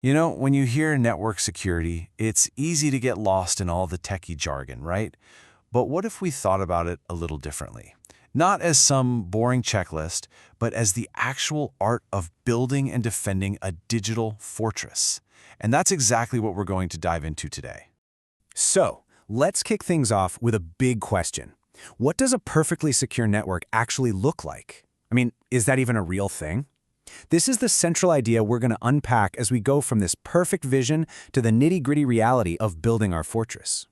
You know, when you hear network security, it's easy to get lost in all the techie jargon, right? But what if we thought about it a little differently? Not as some boring checklist, but as the actual art of building and defending a digital fortress. And that's exactly what we're going to dive into today. So, let's kick things off with a big question. What does a perfectly secure network actually look like? I mean, is that even a real thing? This is the central idea we're going to unpack as we go from this perfect vision to the nitty-gritty reality of building our fortress.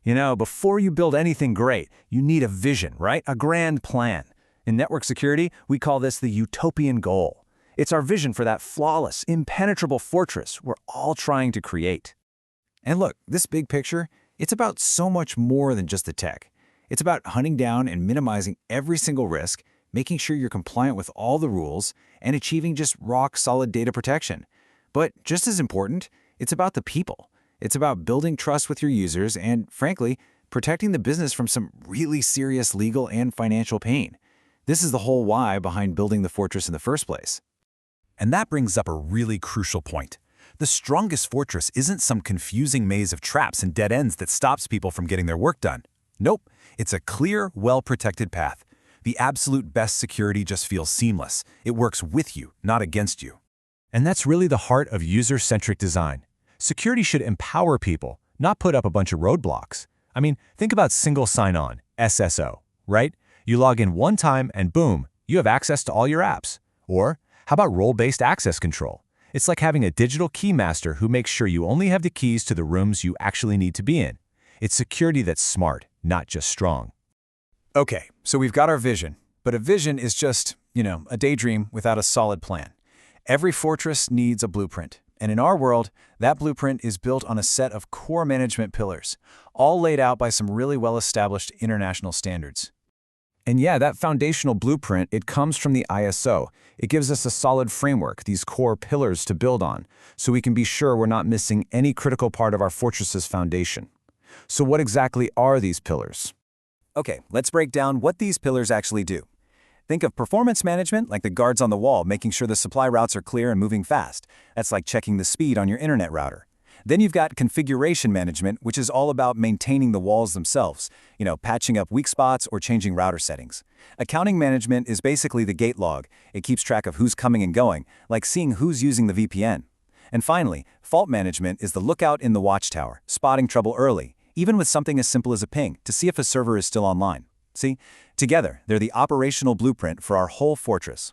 You know, before you build anything great, you need a vision, right? A grand plan. In network security, we call this the Utopian goal. It's our vision for that flawless, impenetrable fortress we're all trying to create. And look, this big picture, it's about so much more than just the tech. It's about hunting down and minimizing every single risk, making sure you're compliant with all the rules, and achieving just rock-solid data protection. But just as important, it's about the people. It's about building trust with your users and, frankly, protecting the business from some really serious legal and financial pain. This is the whole why behind building the fortress in the first place. And that brings up a really crucial point. The strongest fortress isn't some confusing maze of traps and dead ends that stops people from getting their work done. Nope, it's a clear, well-protected path. The absolute best security just feels seamless. It works with you, not against you. And that's really the heart of user-centric design. Security should empower people, not put up a bunch of roadblocks. I mean, think about single sign-on, SSO, right? You log in one time and boom, you have access to all your apps. Or how about role-based access control? It's like having a digital key master who makes sure you only have the keys to the rooms you actually need to be in. It's security that's smart, not just strong. Okay, so we've got our vision, but a vision is just, a daydream without a solid plan. Every fortress needs a blueprint, and in our world, that blueprint is built on a set of core management pillars, all laid out by some really well-established international standards. And yeah, that foundational blueprint, it comes from the ISO. It gives us a solid framework, these core pillars to build on, so we can be sure we're not missing any critical part of our fortress's foundation. So what exactly are these pillars? Okay, let's break down what these pillars actually do. Think of performance management like the guards on the wall, making sure the supply routes are clear and moving fast. That's like checking the speed on your internet router. Then you've got configuration management, which is all about maintaining the walls themselves, patching up weak spots or changing router settings. Accounting management is basically the gate log. It keeps track of who's coming and going, like seeing who's using the VPN. And finally, fault management is the lookout in the watchtower, spotting trouble early, even with something as simple as a ping, to see if a server is still online. See, together, they're the operational blueprint for our whole fortress.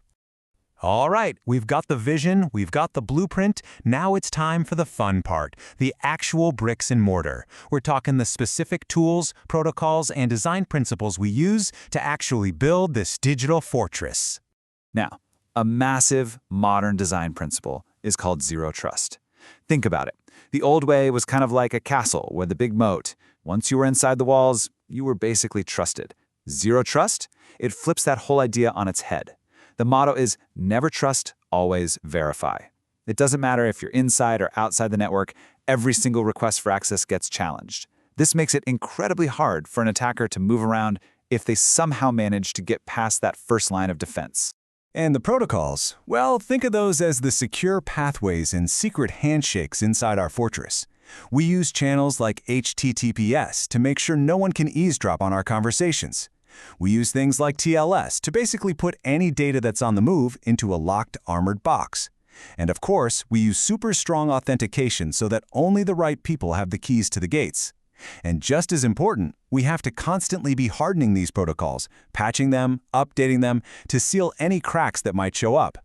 All right, we've got the vision, we've got the blueprint. Now it's time for the fun part, the actual bricks and mortar. We're talking the specific tools, protocols, and design principles we use to actually build this digital fortress. Now, a massive modern design principle is called zero trust. Think about it. The old way was kind of like a castle with a big moat. Once you were inside the walls, you were basically trusted. Zero trust? It flips that whole idea on its head. The motto is never trust, always verify. It doesn't matter if you're inside or outside the network, every single request for access gets challenged. This makes it incredibly hard for an attacker to move around if they somehow manage to get past that first line of defense. And the protocols? Well, think of those as the secure pathways and secret handshakes inside our fortress. We use channels like HTTPS to make sure no one can eavesdrop on our conversations. We use things like TLS to basically put any data that's on the move into a locked, armored box. And of course, we use super strong authentication so that only the right people have the keys to the gates. And just as important, we have to constantly be hardening these protocols, patching them, updating them, to seal any cracks that might show up.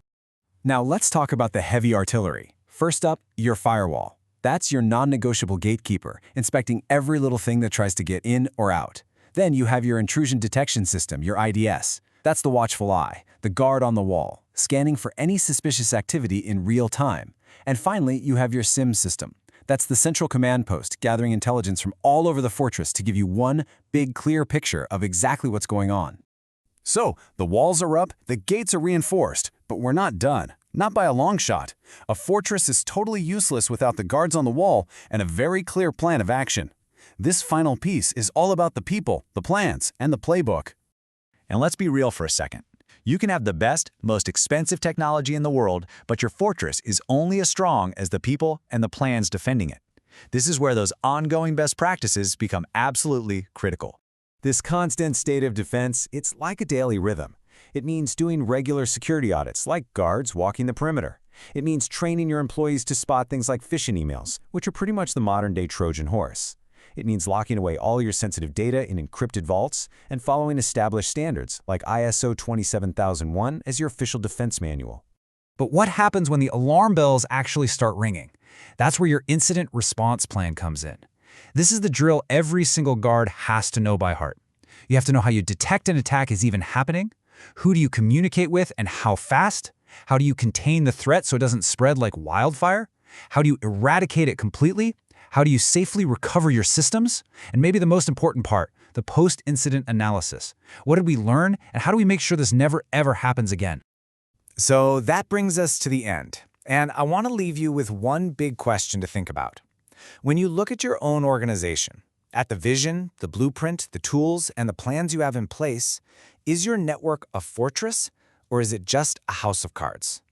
Now let's talk about the heavy artillery. First up, your firewall. That's your non-negotiable gatekeeper, inspecting every little thing that tries to get in or out. Then you have your Intrusion Detection System, your IDS. That's the watchful eye, the guard on the wall, scanning for any suspicious activity in real time. And finally, you have your SIEM system. That's the central command post, gathering intelligence from all over the fortress to give you one big, clear picture of exactly what's going on. So, the walls are up, the gates are reinforced, but we're not done. Not by a long shot. A fortress is totally useless without the guards on the wall and a very clear plan of action. This final piece is all about the people, the plans, and the playbook. And let's be real for a second. You can have the best, most expensive technology in the world, but your fortress is only as strong as the people and the plans defending it. This is where those ongoing best practices become absolutely critical. This constant state of defense, it's like a daily rhythm. It means doing regular security audits, like guards walking the perimeter. It means training your employees to spot things like phishing emails, which are pretty much the modern-day Trojan horse. It means locking away all your sensitive data in encrypted vaults and following established standards, like ISO 27001 as your official defense manual. But what happens when the alarm bells actually start ringing? That's where your incident response plan comes in. This is the drill every single guard has to know by heart. You have to know how you detect an attack is even happening. Who do you communicate with and how fast? How do you contain the threat so it doesn't spread like wildfire? How do you eradicate it completely? How do you safely recover your systems? And maybe the most important part, the post-incident analysis. What did we learn, and how do we make sure this never ever happens again? So that brings us to the end. And I want to leave you with one big question to think about. When you look at your own organization, at the vision, the blueprint, the tools, and the plans you have in place, is your network a fortress, or is it just a house of cards?